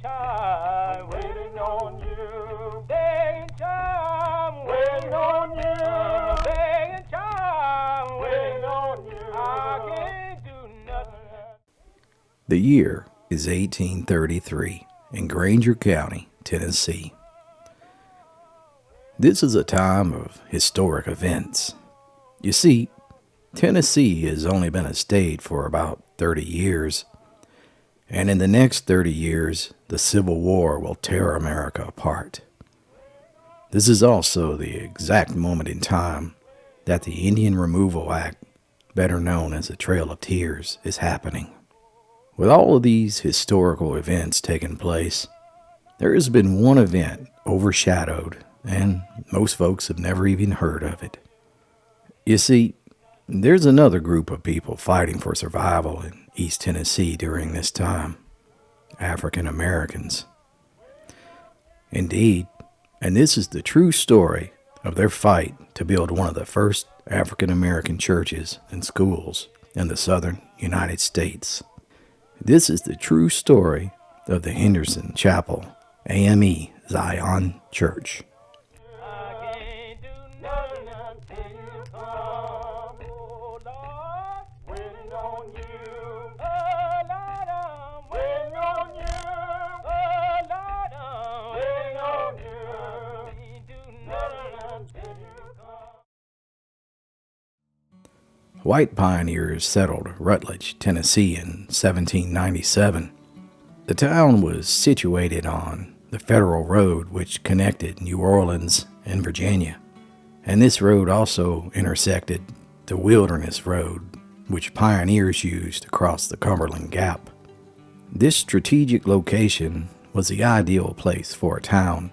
time waiting on you. Day and time waiting on you. Day and time waiting on you. I can't do nothing. The year is 1833 in Grainger County, Tennessee. This is a time of historic events. You see, Tennessee has only been a state for about 30 years, and in the next 30 years, the Civil War will tear America apart. This is also the exact moment in time that the Indian Removal Act, better known as the Trail of Tears, is happening. With all of these historical events taking place, there has been one event overshadowed, and most folks have never even heard of it. You see, there's another group of people fighting for survival in East Tennessee during this time: African Americans. Indeed, and this is the true story of their fight to build one of the first African American churches and schools in the southern United States. This is the true story of the Henderson Chapel AME Zion Church. White pioneers settled Rutledge, Tennessee in 1797. The town was situated on the Federal Road which connected New Orleans and Virginia, and this road also intersected the Wilderness Road, which pioneers used to cross the Cumberland Gap. This strategic location was the ideal place for a town,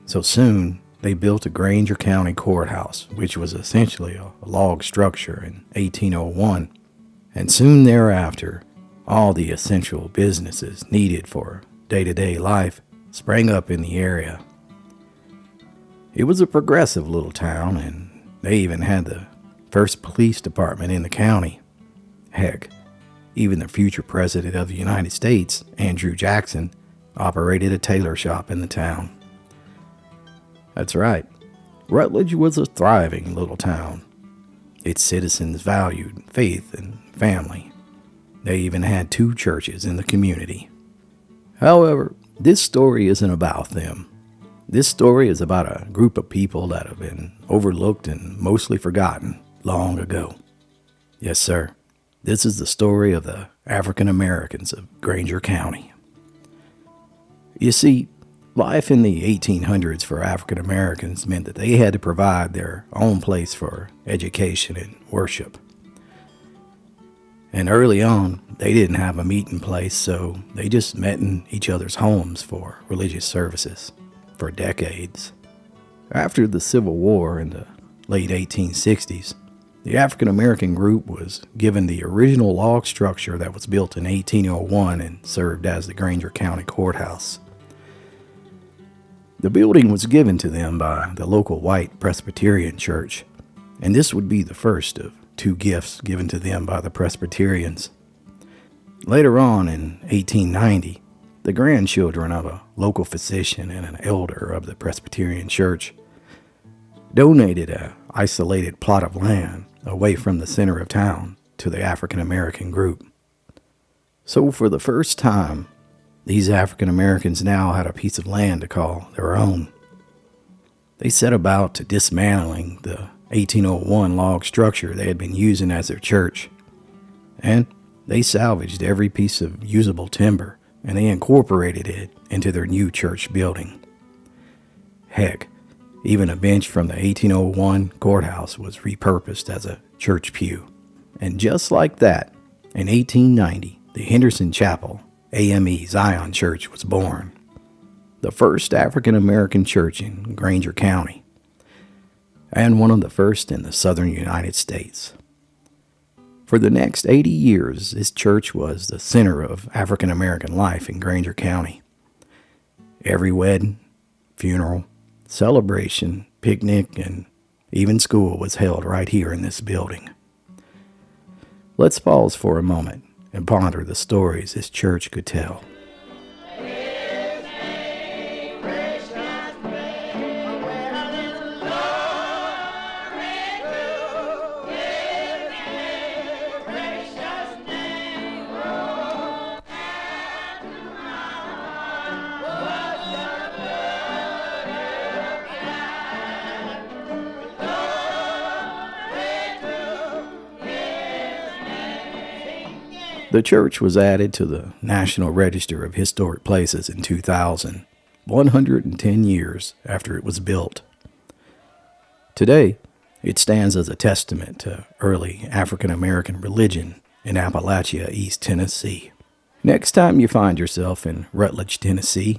so soon they built a Grainger County courthouse, which was essentially a log structure in 1801, and soon thereafter, all the essential businesses needed for day-to-day life sprang up in the area. It was a progressive little town, and they even had the first police department in the county. Heck, even the future president of the United States, Andrew Jackson, operated a tailor shop in the town. That's right, Rutledge was a thriving little town. Its citizens valued faith and family. They even had 2 churches in the community. However, this story isn't about them. This story is about a group of people that have been overlooked and mostly forgotten long ago. Yes, sir, this is the story of the African Americans of Grainger County. You see, life in the 1800s for African Americans meant that they had to provide their own place for education and worship. And early on, they didn't have a meeting place, so they just met in each other's homes for religious services for decades. After the Civil War in the late 1860s, the African American group was given the original log structure that was built in 1801 and served as the Grainger County Courthouse. The building was given to them by the local white Presbyterian church, and this would be the first of 2 gifts given to them by the Presbyterians. Later on in 1890, the grandchildren of a local physician and an elder of the Presbyterian church donated an isolated plot of land away from the center of town to the African American group. So for the first time, these African Americans now had a piece of land to call their own. They set about to dismantling the 1801 log structure they had been using as their church, and they salvaged every piece of usable timber and they incorporated it into their new church building. Heck, even a bench from the 1801 courthouse was repurposed as a church pew. And just like that, in 1890, the Henderson Chapel AME Zion Church was born, the first African American church in Grainger County, and one of the first in the southern United States. For the next 80 years, this church was the center of African American life in Grainger County. Every wedding, funeral, celebration, picnic, and even school was held right here in this building. Let's pause for a moment and ponder the stories this church could tell. Well, The church was added to the National Register of Historic Places in 2000, 110 years after it was built. Today, it stands as a testament to early African American religion in Appalachia, East Tennessee. Next time you find yourself in Rutledge, Tennessee,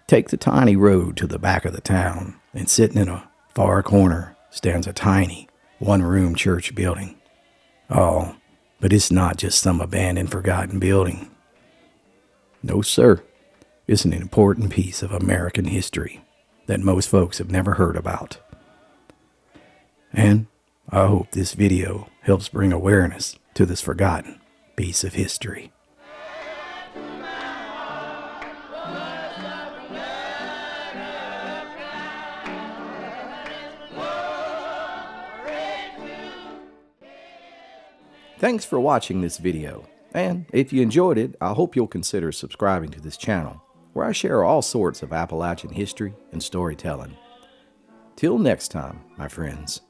take the tiny road to the back of the town, and sitting in a far corner stands a tiny, one-room church building. Oh, but it's not just some abandoned, forgotten building. No, sir. It's an important piece of American history that most folks have never heard about. And I hope this video helps bring awareness to this forgotten piece of history. Thanks for watching this video, and if you enjoyed it, I hope you'll consider subscribing to this channel, where I share all sorts of Appalachian history and storytelling. Till next time, my friends.